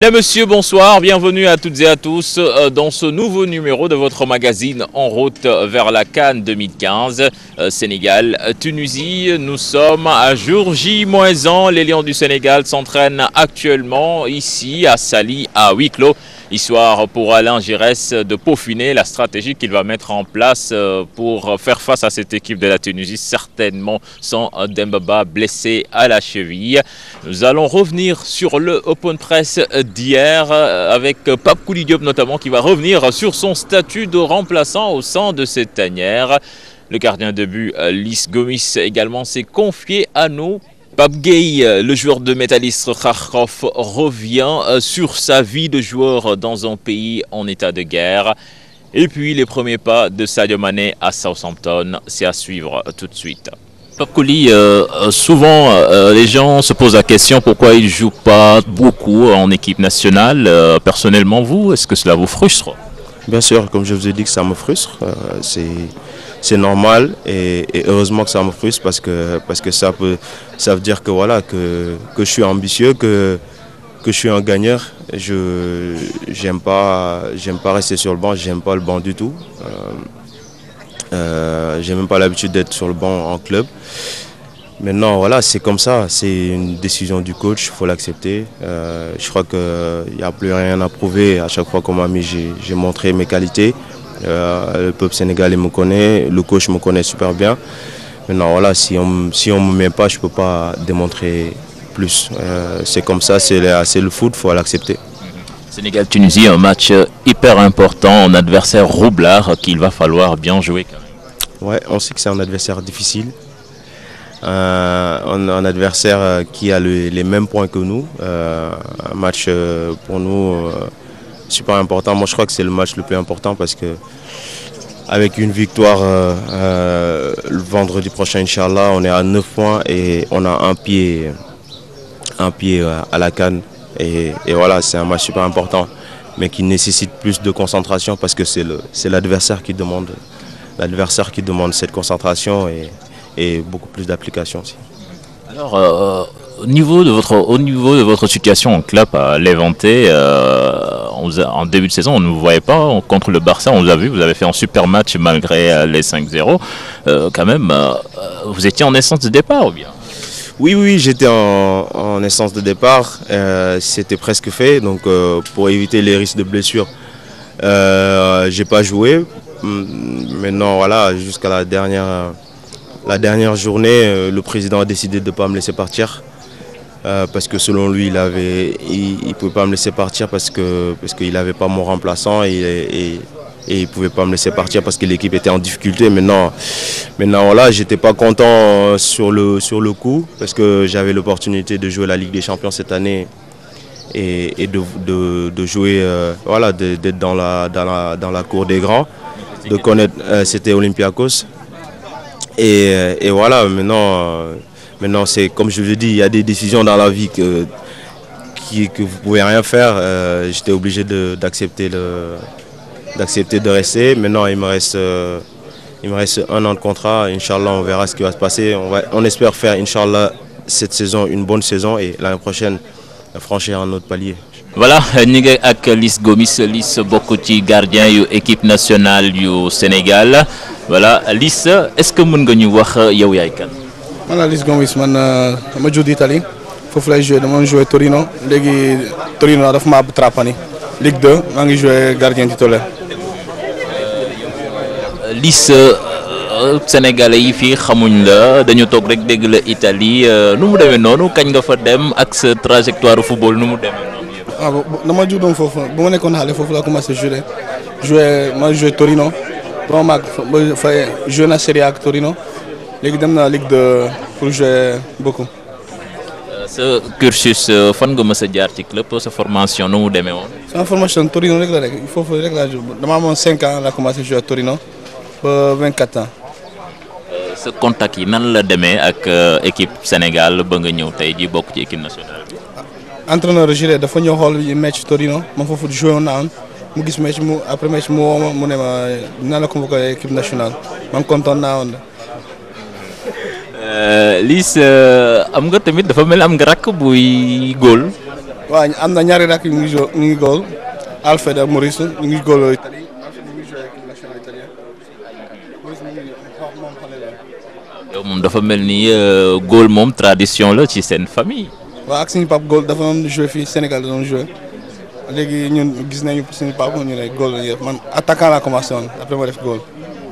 Mesdames, Messieurs, bonsoir, bienvenue à toutes et à tous dans ce nouveau numéro de votre magazine En route vers la CAN 2015. Sénégal, Tunisie, nous sommes à jour J-1. Les Lions du Sénégal s'entraînent actuellement ici à Saly à huis clos. Histoire pour Alain Giresse de peaufiner la stratégie qu'il va mettre en place pour faire face à cette équipe de la Tunisie, certainement sans Demba Ba blessé à la cheville. Nous allons revenir sur le Open Press d'hier avec Pape Kouli Diop notamment qui va revenir sur son statut de remplaçant au sein de cette tanière. Le gardien de but Lys Gomis également s'est confié à nous. Pape Gueye, le joueur de Metalist Kharkov, revient sur sa vie de joueur dans un pays en état de guerre. Et puis les premiers pas de Sadio Mané à Southampton, c'est à suivre tout de suite. Pape Kouli, souvent les gens se posent la question pourquoi il ne joue pas beaucoup en équipe nationale. Personnellement, vous, est-ce que cela vous frustre? Bien sûr, comme je vous ai dit que ça me frustre, c'est normal et heureusement que ça me frustre parce que ça veut dire que voilà que je suis ambitieux, que je suis un gagneur. J'aime pas rester sur le banc, j'aime pas le banc du tout. J'ai même pas l'habitude d'être sur le banc en club. Maintenant voilà, c'est comme ça, c'est une décision du coach, il faut l'accepter. Je crois qu'il n'y a plus rien à prouver. À chaque fois qu'on m'a mis, j'ai montré mes qualités. Le peuple sénégalais me connaît, le coach me connaît super bien. Maintenant voilà, si on me met pas, je peux pas démontrer plus. C'est comme ça, c'est le foot, il faut l'accepter. Sénégal-Tunisie, un match hyper important, un adversaire roublard qu'il va falloir bien jouer quand même. Ouais, on sait que c'est un adversaire difficile. Un adversaire qui a les mêmes points que nous. Un match pour nous super important. Moi je crois que c'est le match le plus important parce que avec une victoire le vendredi prochain, Inch'Allah, on est à 9 points et on a un pied à la CAN. Et voilà, c'est un match super important, mais qui nécessite plus de concentration parce que c'est l'adversaire qui demande cette concentration et beaucoup plus d'application aussi. Alors, au niveau de votre situation en club à Levante, en début de saison, on ne vous voyait pas contre le Barça, on vous a vu, vous avez fait un super match malgré les 5-0. Quand même, vous étiez en essence de départ ou bien? Oui, j'étais en essence de départ, c'était presque fait, donc pour éviter les risques de blessure, j'ai pas joué. Maintenant voilà, jusqu'à la dernière journée, le président a décidé de ne pas me laisser partir. Parce que selon lui, il ne pouvait pas me laisser partir parce qu'il n'avait pas mon remplaçant et il ne pouvait pas me laisser partir parce que l'équipe était en difficulté. Maintenant voilà, j'étais pas content sur le coup parce que j'avais l'opportunité de jouer la Ligue des Champions cette année et de jouer, voilà, d'être dans la cour des grands, de connaître, c'était Olympiakos. Et voilà, maintenant c'est comme je vous l'ai dit, il y a des décisions dans la vie que vous ne pouvez rien faire. J'étais obligé d'accepter de rester. Maintenant il me reste un an de contrat. Inch'Allah, on verra ce qui va se passer. On espère faire, Inch'Allah, cette saison une bonne saison et l'année prochaine franchir un autre palier. Voilà, ñu ngi ak Lys Gomis, Lys bokk ci gardien yu équipe nationale du Sénégal. Voilà, Lys, est-ce que mën nga ñu wax yow yaay kan? Man la Lys Gomis, man dama judd Italie, foofu lay joué, dama joué Torino, léegi Torino dafa ma Trapani, Ligue 2, maa ngi joué gardien titulaire. Lys, Sénégalais yi fii xamuñ la, dañu toog rek dégg la Italie, nu mu demee noonu, kañ nga fa dem ak sa trajectoire football nu mu demee noonu? Ah, dama juddoon foofu, bu ma nekkoon xale foofu laa commencé joué Torino, ba ma joué na Serie A ak Torino. Léegi dem naa Ligue 2 pour jouer beaucoup. Sa cursus fan nga mës a jaar ci club sa formation nu mu demee woon? Sama formation Torino rek la rek foofu rek laa joué dama amoon 5 ans laa commencé jouer à Torino ba 24 ans. Sa contact yi nan la demee ak équipe Sénégal ba nga ñëw tey ji bokk ci équipe nationale bi? Entraîneur Giré dafa ñëw xool match Torino man foofu joué woon naa mu gis match après match mu woo ma mu ne ma dinaa la convoqué équipe nationale man kontaan naa woon. Lys am nga tamit dafa mel am nga rakk buy góol. waaw am na ñaari rakk ñu ngi góol Alfred ak Maurice ñu ngi góol Italie Alfred ñu ngi joué équipe nationale italienne Maurice mu ngi moom xale la. yow moom dafa mel ni góol moom tradition la ci seen famille. waaw ak suñu pap góol dafa doon joué fii Sénégal da doon joué léegi ñun gis nañu suñu pap ñu ne góol la ñuy def man attaquant laa commencé woon après ma def góol.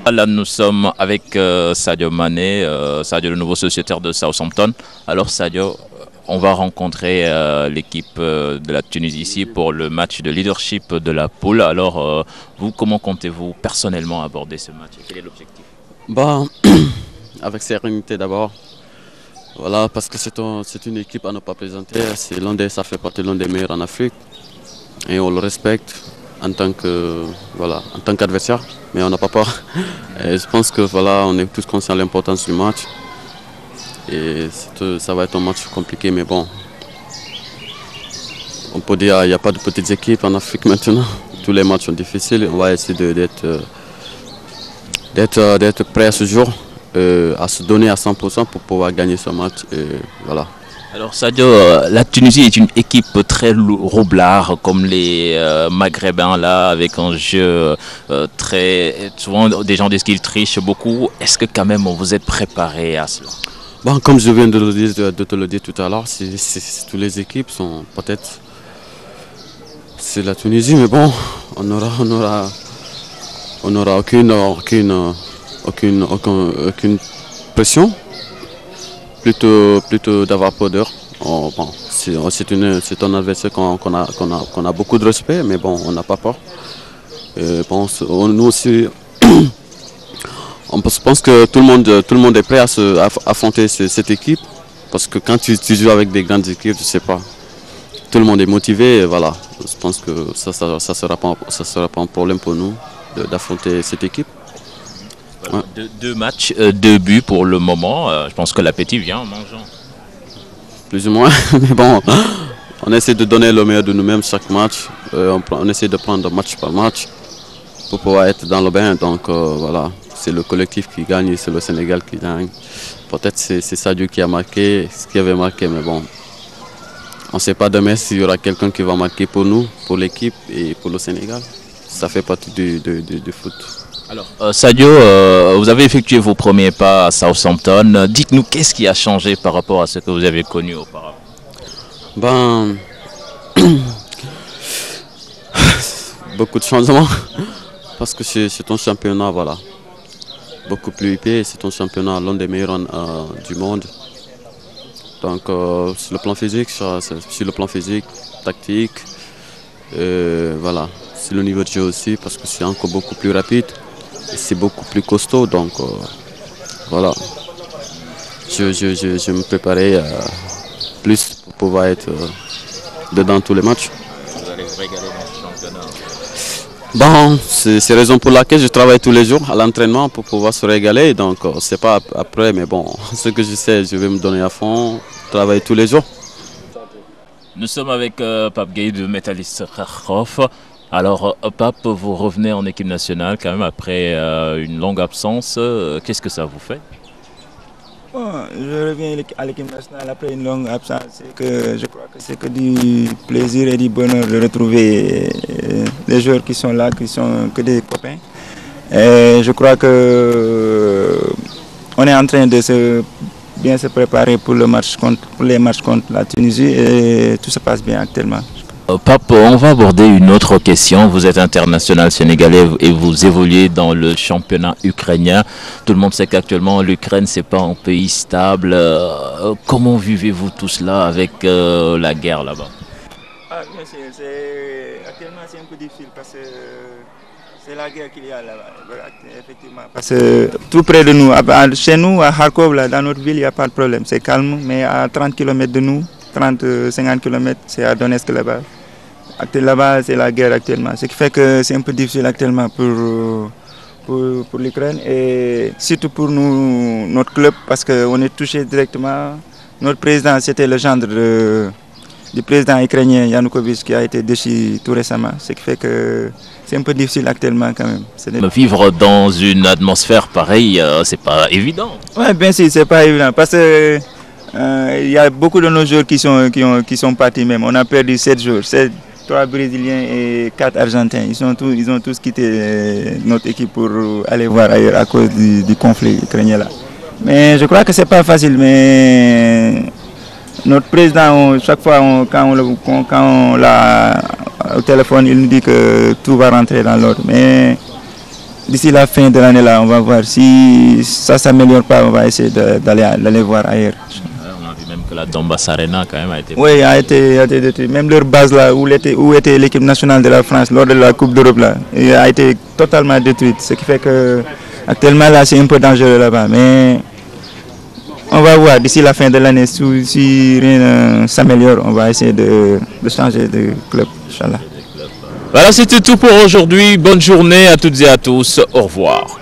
Là, nous sommes avec Sadio Mané, Sadio, le nouveau sociétaire de Southampton. Alors Sadio, on va rencontrer l'équipe de la Tunisie ici pour le match de leadership de la poule. Alors vous, comment comptez-vous personnellement aborder ce match? Quel est l'objectif? Bon, avec sérénité d'abord. Voilà, parce que c'est une équipe à ne pas plaisanter. Ça fait partie de l'un des meilleurs en Afrique. Et on le respecte en tant qu'adversaire, mais on n'a pas peur. Et je pense que voilà, on est tous conscients de l'importance du match. Et ça va être un match compliqué, mais bon. On peut dire qu'il n'y a pas de petites équipes en Afrique maintenant. Tous les matchs sont difficiles. On va essayer d'être prêt à ce jour, à se donner à 100% pour pouvoir gagner ce match. Et voilà. Alors Sadio, la Tunisie est une équipe très roublard comme les Maghrébins là, avec un jeu très... Souvent des gens disent qu'ils trichent beaucoup. Est-ce que quand même vous êtes préparé à cela? Bon, comme je viens de te le dire tout à l'heure, toutes les équipes sont peut-être... C'est la Tunisie, mais bon, on n'aura aucune pression. Plutôt d'avoir peur d'eux. Bon, c'est un adversaire qu'on a beaucoup de respect, mais bon, on n'a pas peur. Nous aussi, on pense que tout le monde est prêt à affronter cette équipe, parce que quand tu joues avec des grandes équipes, je sais pas, tout le monde est motivé. Et voilà, je pense que ça sera pas un problème pour nous d'affronter cette équipe. Ouais. Deux matchs, 2 buts pour le moment. Je pense que l'appétit vient en mangeant. Plus ou moins, mais bon, on essaie de donner le meilleur de nous-mêmes chaque match. On essaie de prendre match par match pour pouvoir être dans le bain. Donc voilà, c'est le collectif qui gagne, c'est le Sénégal qui gagne. Peut-être c'est Sadio qui a marqué, ce qui avait marqué, mais bon, on ne sait pas demain s'il y aura quelqu'un qui va marquer pour nous, pour l'équipe et pour le Sénégal. Ça fait partie du foot. Alors, Sadio, vous avez effectué vos premiers pas à Southampton. Dites-nous, qu'est-ce qui a changé par rapport à ce que vous avez connu auparavant? Ben, beaucoup de changements, parce que c'est un championnat, voilà, beaucoup plus épais. C'est un championnat l'un des meilleurs du monde. Donc, sur le plan physique, tactique, voilà, c'est le niveau de jeu aussi, parce que c'est encore beaucoup plus rapide. C'est beaucoup plus costaud, donc voilà. Je me préparais plus pour pouvoir être dedans tous les matchs. Vous allez vous régaler dans ce championnat? Bon, c'est la raison pour laquelle je travaille tous les jours à l'entraînement pour pouvoir se régaler. Donc c'est pas après, mais bon, ce que je sais, je vais me donner à fond, travailler tous les jours. Nous sommes avec Pape Gueye de Metalist Kharkov. Alors, Pape, vous revenez en équipe nationale quand même après une longue absence. Qu'est-ce que ça vous fait? Bon, je reviens à l'équipe nationale après une longue absence. Je crois que c'est que du plaisir et du bonheur de retrouver les joueurs qui sont là, qui sont que des copains. Et je crois que on est en train de bien se préparer pour les matchs contre la Tunisie et tout se passe bien actuellement. Pape, on va aborder une autre question. Vous êtes international sénégalais et vous évoluez dans le championnat ukrainien. Tout le monde sait qu'actuellement l'Ukraine, c'est pas un pays stable. Comment vivez-vous tout cela avec la guerre là-bas? Bien sûr, actuellement c'est un peu difficile parce que c'est la guerre qu'il y a là-bas, effectivement. Parce que tout près de nous, chez nous, à Kharkov, là, dans notre ville, il n'y a pas de problème. C'est calme, mais à 30 km de nous, 30-50 km, c'est à Donetsk là-bas. Là-bas, c'est la guerre actuellement. Ce qui fait que c'est un peu difficile actuellement pour l'Ukraine et surtout pour nous, notre club, parce qu'on est touché directement. Notre président, c'était le gendre du président ukrainien Yanukovych qui a été déchu tout récemment. Ce qui fait que c'est un peu difficile actuellement quand même. Vivre dans une atmosphère pareille, c'est pas évident. Oui, bien sûr, c'est pas évident parce que Il y a beaucoup de nos joueurs qui sont partis même. On a perdu 7 joueurs, 3 Brésiliens et 4 Argentins. Ils ont tous quitté notre équipe pour aller voir ailleurs à cause du conflit ukrainien là. Mais je crois que c'est pas facile. Mais notre président, chaque fois quand on l'a au téléphone, il nous dit que tout va rentrer dans l'ordre. Mais d'ici la fin de l'année là, on va voir si ça s'améliore pas. On va essayer d'aller voir ailleurs. On a vu même que la Donbass Arena quand même a été... Oui, a été détruite. Même leur base là où était l'équipe nationale de la France lors de la Coupe d'Europe là, a été totalement détruite. Ce qui fait que actuellement là c'est un peu dangereux là-bas. Mais on va voir d'ici la fin de l'année si rien ne s'améliore, on va essayer de changer de club, Inch'Allah. Voilà, c'était tout pour aujourd'hui. Bonne journée à toutes et à tous. Au revoir.